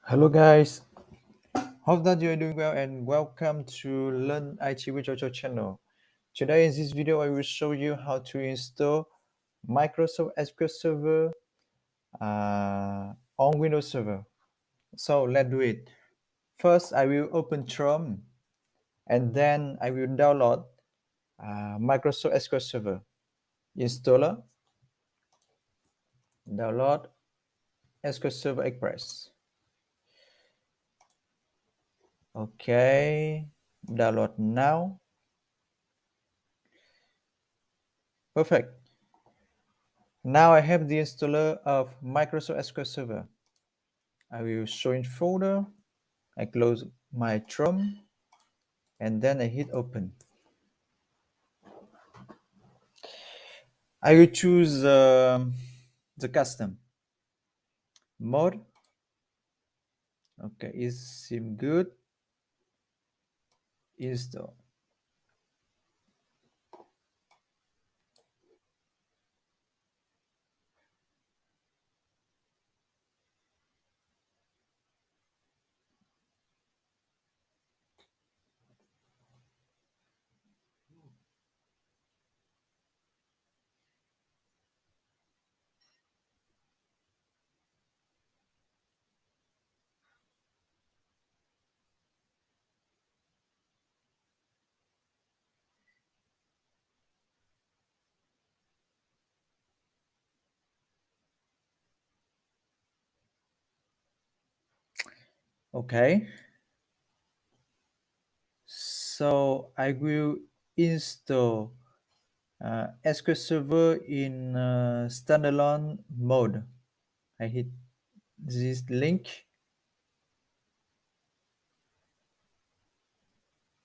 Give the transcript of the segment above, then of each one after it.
Hello guys, hope that you are doing well and welcome to Learn IT with Jojo channel. Today in this video I will show you how to install Microsoft SQL Server on Windows Server. So let's do it. First I will open Chrome and then I will download Microsoft SQL Server. Installer, download SQL Server Express. Okay, download now. Perfect. Now I have the installer of Microsoft SQL Server. I will show in folder. I close my Chrome and then I hit open. I will choose the custom mode. Okay, it seems good. Install. Okay, so I will install SQL Server in standalone mode. I hit this link.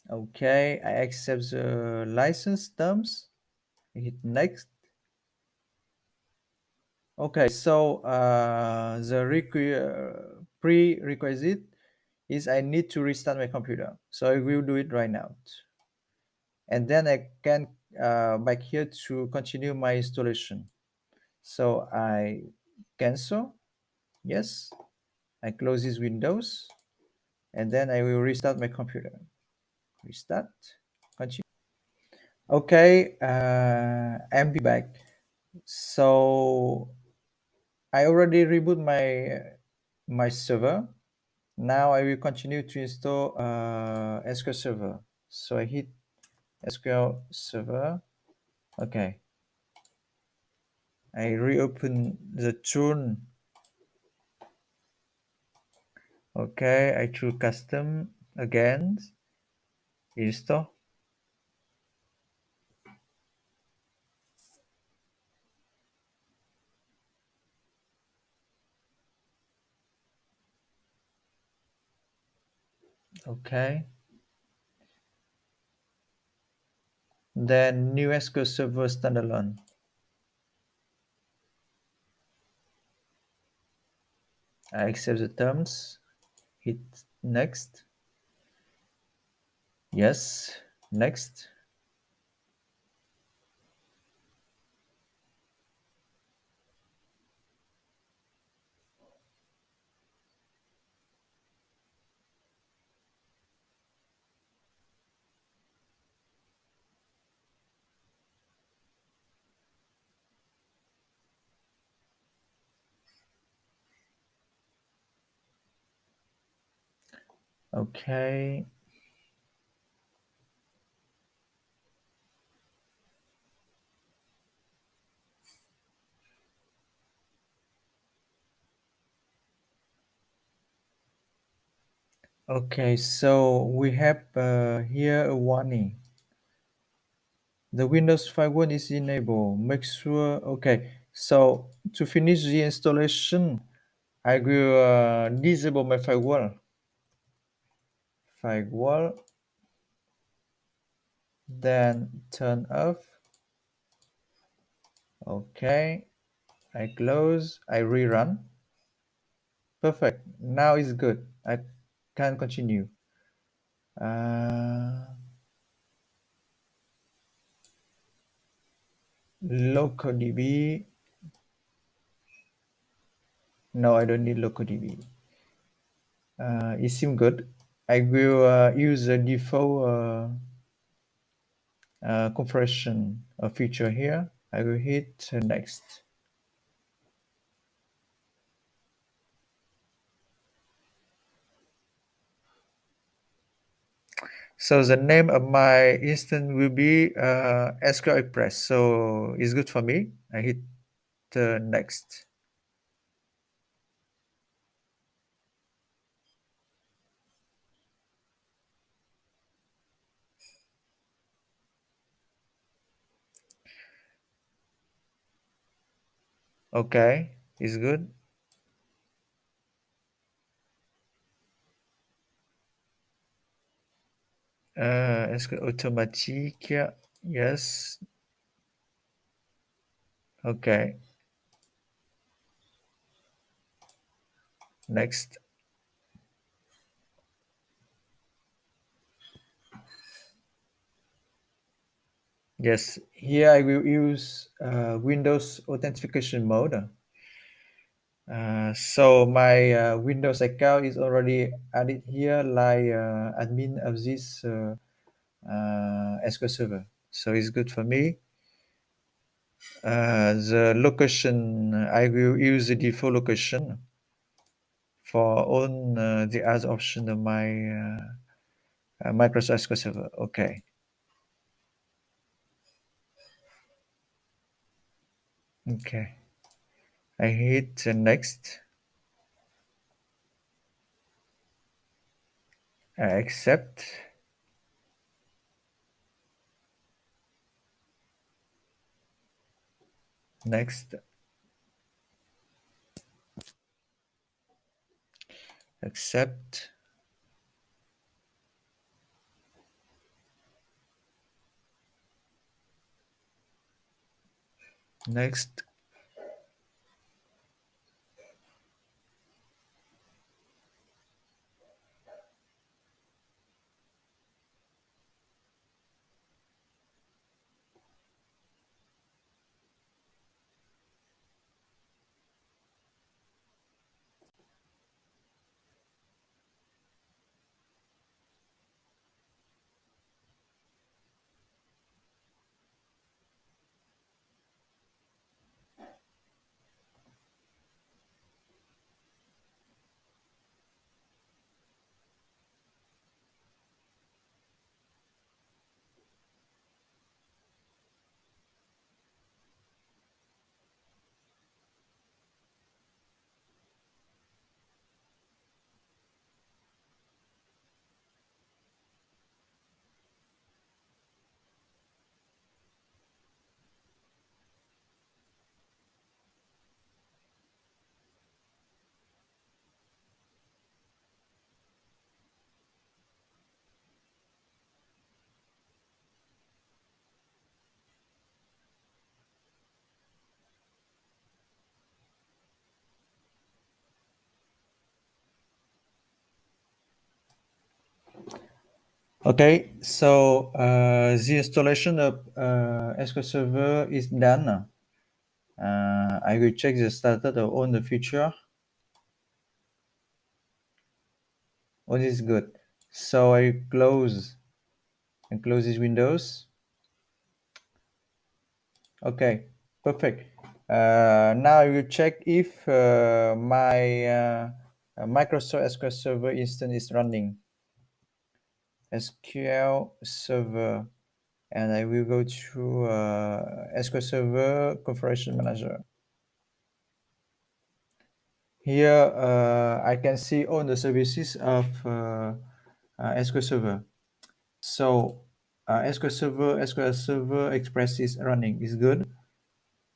Okay, I accept the license terms. I hit next. Okay, so the prerequisite is I need to restart my computer. So I will do it right now. And then I can back here to continue my installation. So I cancel, yes. I close these windows and then I will restart my computer. Restart, continue. Okay, I'm back. So I already reboot my server. Now I will continue to install SQL Server. So I hit SQL Server. Okay. I reopen the tool. Okay, I choose custom again. Install. Okay. Then new SQL Server standalone. I accept the terms. Hit next. Yes. Next. Okay. Okay, so we have here a warning. The Windows firewall is enabled. Make sure. Okay, so to finish the installation, I will disable my firewall. Firewall, then turn off. Okay, I close. I rerun. Perfect. Now it's good. I can continue. Uh, LocalDB. No, I don't need LocalDB. It seems good. I will use the default compression feature here. I will hit next. So the name of my instance will be SQL Express. So it's good for me. I hit next. Okay, it's good. SQL automatique. Yes. Okay. Next. Yes. Here I will use Windows authentication mode. So my Windows account is already added here, like admin of this SQL Server. So it's good for me. The location, I will use the default location for all the other option of my Microsoft SQL Server. Okay. Okay. I hit next. I accept. Next. Accept. Next. Okay, so the installation of SQL Server is done. I will check the status of all the feature. All is good. So I close and close these windows. Okay, perfect. Now I will check if my Microsoft SQL Server instance is running. SQL Server, and I will go to SQL Server Configuration Manager. Here I can see all the services of SQL Server. So SQL Server Express is running. Is good.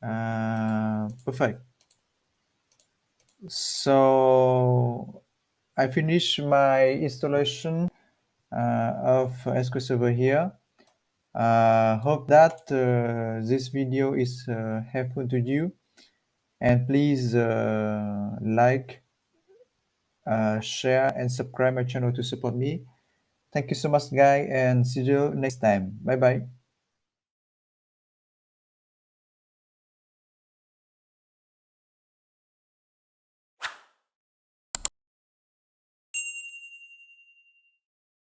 Perfect. So I finished my installation of SQL Server here. Hope that this video is helpful to you, and please like, share, and subscribe my channel to support me. Thank you so much, guys, and see you next time. Bye bye.